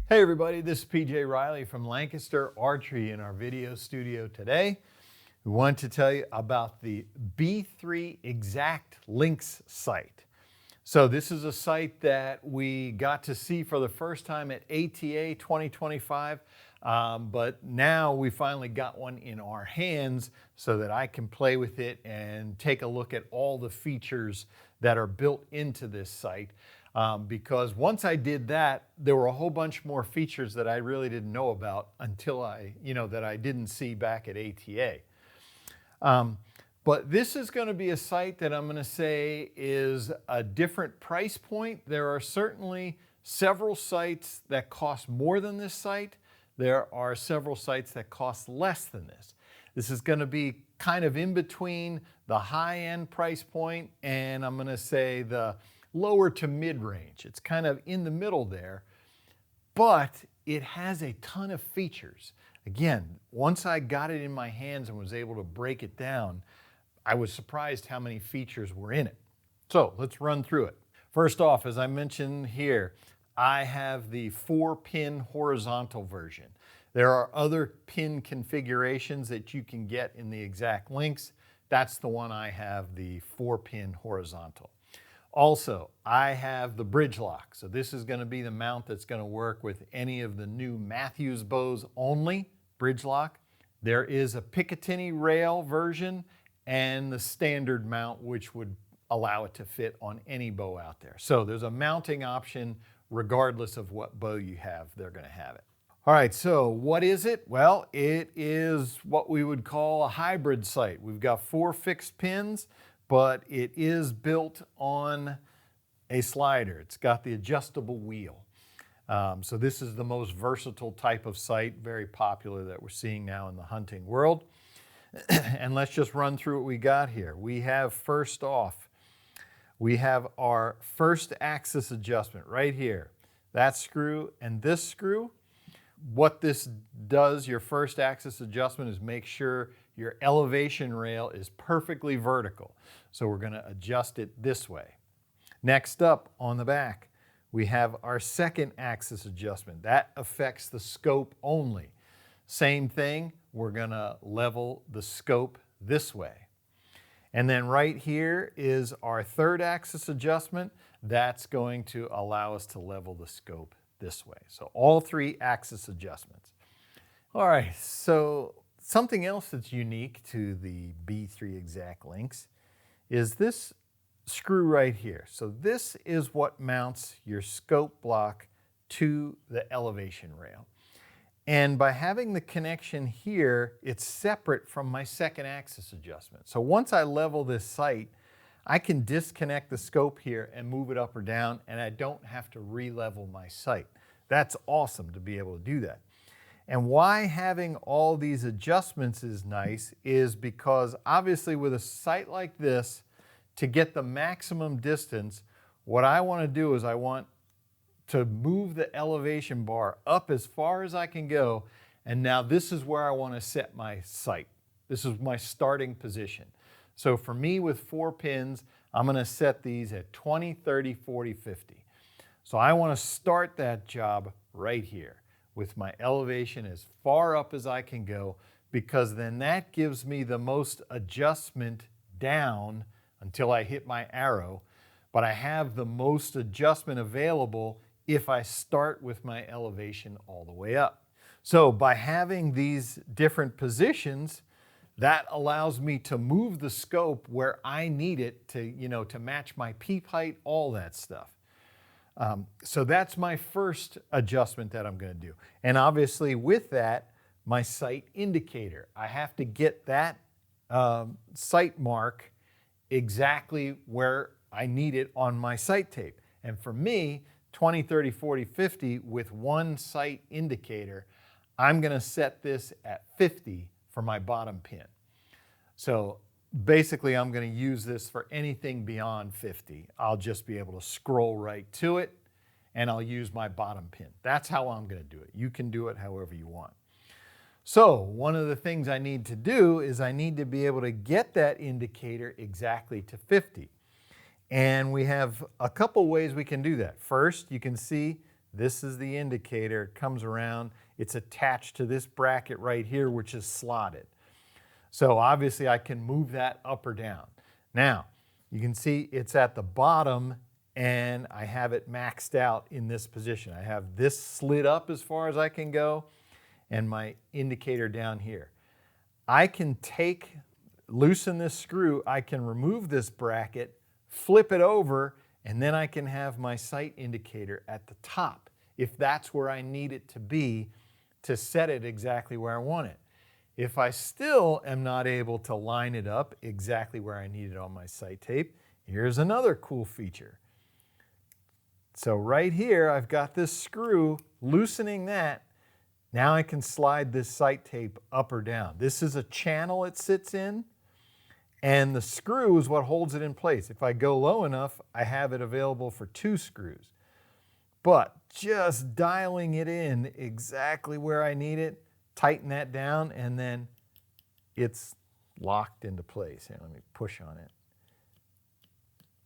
Hey everybody, this is PJ Riley from Lancaster Archery in our video studio today. We want to tell you about the B3 Exact Linx sight. So this is a sight that we got to see for the first time at ATA 2025, but now we finally got one in our hands so that I can play with it and take a look at all the features that are built into this sight. Because once I did that, there were a whole bunch more features that I really didn't know about until that I didn't see back at ATA. But this is going to be a sight that I'm going to say is a different price point. There are certainly several sights that cost more than this sight. There are several sights that cost less than this. This is going to be kind of in between the high-end price point and I'm going to say the lower to mid-range. It's kind of in the middle there, but it has a ton of features. Again, once I got it in my hands and was able to break it down, I was surprised how many features were in it. So let's run through it. First off, as I mentioned here, I have the 4-pin horizontal version. There are other pin configurations that you can get in the Exact Linx. That's the one I have, the 4-pin horizontal. Also, I have the bridge lock. So this is going to be the mount that's going to work with any of the new Matthews bows only, bridge lock. There is a Picatinny rail version and the standard mount, which would allow it to fit on any bow out there. So there's a mounting option regardless of what bow you have, they're going to have it. All right, so what is it? Well, it is what we would call a hybrid sight. We've got 4 fixed pins, but it is built on a slider. It's got the adjustable wheel. So this is the most versatile type of sight, very popular that we're seeing now in the hunting world. And let's just run through what we got here. We have first off, we have our first axis adjustment right here. That screw and this screw. What this does, your first axis adjustment, is make sure your elevation rail is perfectly vertical. So we're going to adjust it this way. Next up on the back, we have our second axis adjustment. That affects the scope only. Same thing, we're going to level the scope this way. And then right here is our third axis adjustment. That's going to allow us to level the scope this way. So all 3 axis adjustments. All right, so something else that's unique to the B3 Exact Linx is this screw right here. So this is what mounts your scope block to the elevation rail. And by having the connection here, it's separate from my second axis adjustment. So once I level this sight, I can disconnect the scope here and move it up or down, and I don't have to re-level my sight. That's awesome to be able to do that. And why having all these adjustments is nice is because obviously with a sight like this, to get the maximum distance, what I want to do is I want to move the elevation bar up as far as I can go, and now this is where I want to set my sight. This is my starting position. So for me with 4 pins, I'm going to set these at 20, 30, 40, 50. So I want to start that job right here with my elevation as far up as I can go, because then that gives me the most adjustment down until I hit my arrow, but I have the most adjustment available if I start with my elevation all the way up. So by having these different positions, that allows me to move the scope where I need it to match my peep height, all that stuff. So that's my first adjustment that I'm going to do. And obviously with that, my sight indicator. I have to get that sight mark exactly where I need it on my sight tape. And for me, 20, 30, 40, 50 with one sight indicator, I'm going to set this at 50 for my bottom pin. So basically I'm going to use this for anything beyond 50. I'll just be able to scroll right to it and I'll use my bottom pin. That's how I'm going to do it. You can do it however you want. So one of the things I need to do is I need to be able to get that indicator exactly to 50. And we have a couple ways we can do that. First, you can see This is the indicator. It comes around. It's attached to this bracket right here, which is slotted. So obviously I can move that up or down. Now, you can see it's at the bottom and I have it maxed out in this position. I have this slid up as far as I can go and my indicator down here. I can loosen this screw, I can remove this bracket, flip it over, and then I can have my sight indicator at the top if that's where I need it to be to set it exactly where I want it. If I still am not able to line it up exactly where I need it on my sight tape, here's another cool feature. So right here, I've got this screw, loosening that. Now I can slide this sight tape up or down. This is a channel it sits in, and the screw is what holds it in place. If I go low enough, I have it available for 2 screws. But just dialing it in exactly where I need it, tighten that down, and then it's locked into place. Here, let me push on it.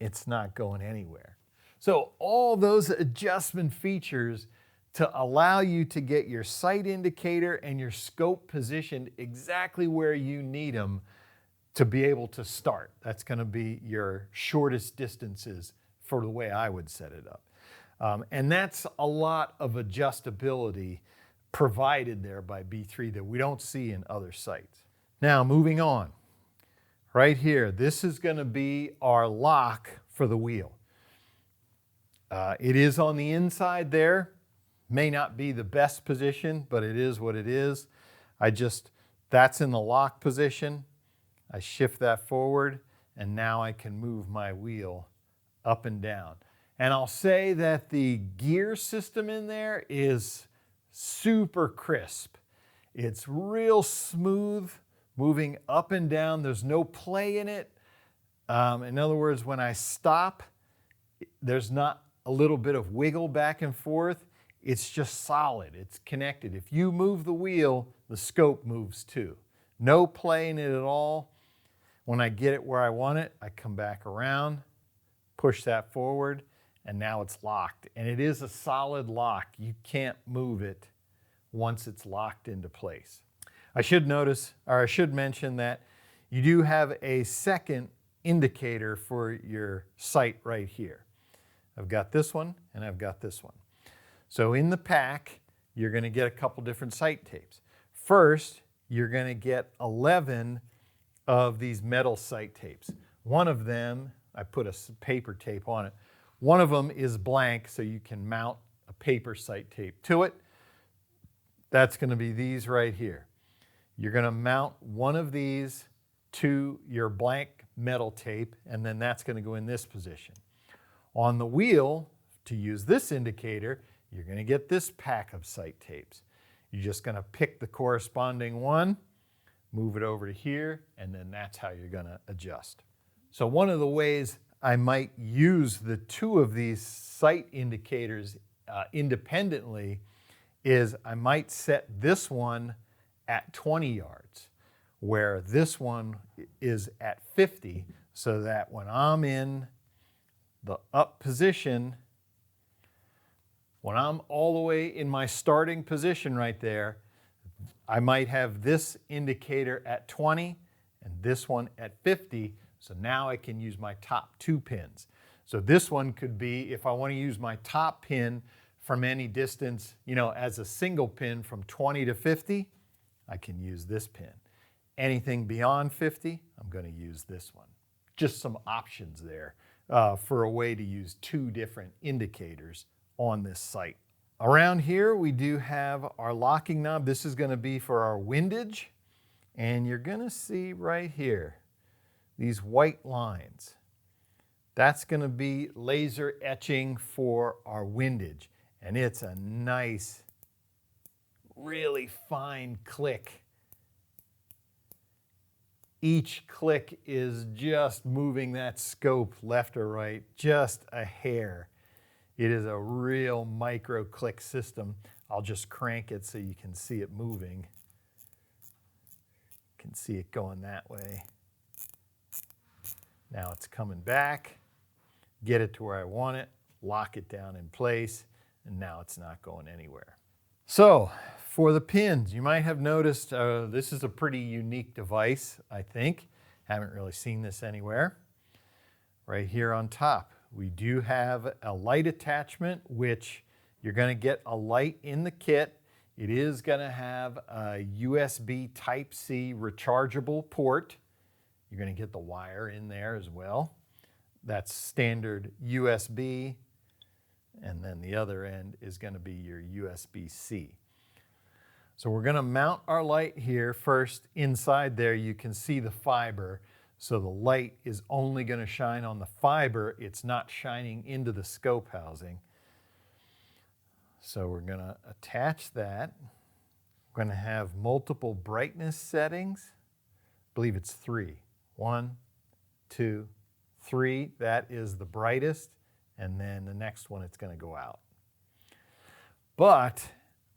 It's not going anywhere. So all those adjustment features to allow you to get your sight indicator and your scope positioned exactly where you need them to be able to start. That's going to be your shortest distances for the way I would set it up. And that's a lot of adjustability provided there by B3 that we don't see in other sites. Now moving on, right here, this is going to be our lock for the wheel. It is on the inside there. May not be the best position, but it is what it is. That's in the lock position. I shift that forward, and now I can move my wheel up and down. And I'll say that the gear system in there is super crisp. It's real smooth, moving up and down. There's no play in it. In other words, when I stop, there's not a little bit of wiggle back and forth. It's just solid. It's connected. If you move the wheel, the scope moves too. No play in it at all. When I get it where I want it, I come back around, push that forward, and now it's locked. And it is a solid lock. You can't move it once it's locked into place. I should mention that you do have a second indicator for your sight right here. I've got this one and I've got this one. So in the pack, you're going to get a couple different sight tapes. First, you're going to get 11 of these metal sight tapes. One of them, I put a paper tape on it. One of them is blank, so you can mount a paper sight tape to it. That's going to be these right here. You're going to mount one of these to your blank metal tape, and then that's going to go in this position. On the wheel, to use this indicator, you're going to get this pack of sight tapes. You're just going to pick the corresponding one, move it over to here, and then that's how you're going to adjust. So one of the ways I might use the 2 of these sight indicators independently is I might set this one at 20 yards, where this one is at 50, so that when I'm in the up position, when I'm all the way in my starting position right there, I might have this indicator at 20 and this one at 50, so now I can use my top 2 pins. So this one could be, if I want to use my top pin from any distance, as a single pin from 20 to 50, I can use this pin. Anything beyond 50, I'm going to use this one. Just some options there for a way to use 2 different indicators on this sight. Around here, we do have our locking knob. This is going to be for our windage, and you're going to see right here these white lines. That's going to be laser etching for our windage, and it's a nice, really fine click. Each click is just moving that scope left or right, just a hair. It is a real micro click system. I'll just crank it so you can see it moving. You can see it going that way. Now it's coming back. Get it to where I want it, lock it down in place, and now it's not going anywhere. So for the pins, you might have noticed this is a pretty unique device, I think. Haven't really seen this anywhere. Right here on top, we do have a light attachment, which you're going to get a light in the kit. It is going to have a USB Type-C rechargeable port. You're going to get the wire in there as well. That's standard USB, and then the other end is going to be your USB-C. So we're going to mount our light here first. Inside there you can see the fiber, so the light is only going to shine on the fiber. It's not shining into the scope housing. So we're going to attach that. We're going to have multiple brightness settings. I believe it's 3. 1, 2, 3. That is the brightest, and then the next one it's going to go out. But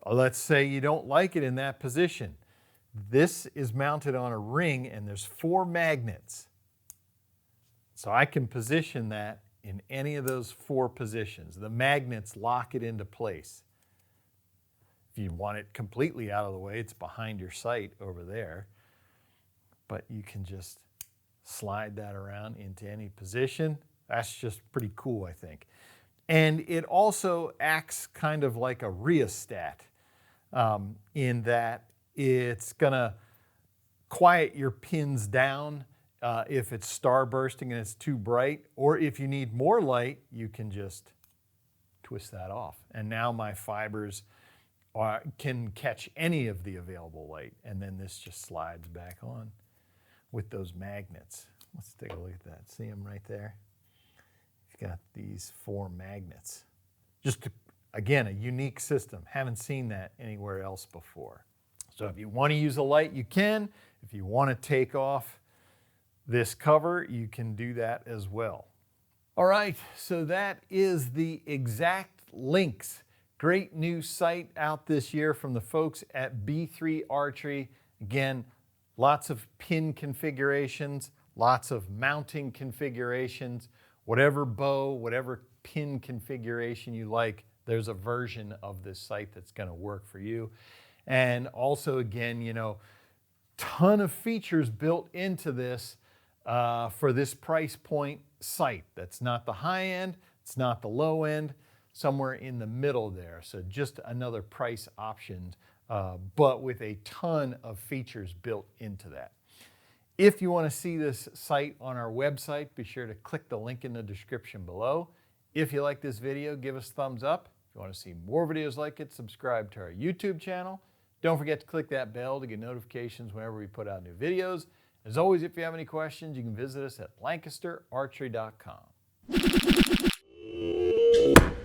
let's say you don't like it in that position. This is mounted on a ring and there's 4 magnets. So I can position that in any of those 4 positions. The magnets lock it into place. If you want it completely out of the way, it's behind your sight over there. But you can just slide that around into any position. That's just pretty cool, I think. And it also acts kind of like a rheostat in that it's gonna quiet your pins down if it's starbursting and it's too bright, or if you need more light, you can just twist that off. And now my fibers can catch any of the available light, and then this just slides back on with those magnets. Let's take a look at that. See them right there? You've got these 4 magnets. Just, again, a unique system. Haven't seen that anywhere else before. So if you want to use a light, you can. If you want to take off this cover, you can do that as well. All right, so that is the Exact Linx. Great new sight out this year from the folks at B3 Archery. Again, lots of pin configurations, lots of mounting configurations. Whatever bow, whatever pin configuration you like, there's a version of this sight that's going to work for you. And also, again, you know, ton of features built into this for this price point sight. That's not the high end, it's not the low end, somewhere in the middle there. So just another price option, but with a ton of features built into that. If you want to see this sight on our website, be sure to click the link in the description below. If you like this video, give us a thumbs up. If you want to see more videos like it, subscribe to our YouTube channel. Don't forget to click that bell to get notifications whenever we put out new videos. As always, if you have any questions, you can visit us at lancasterarchery.com.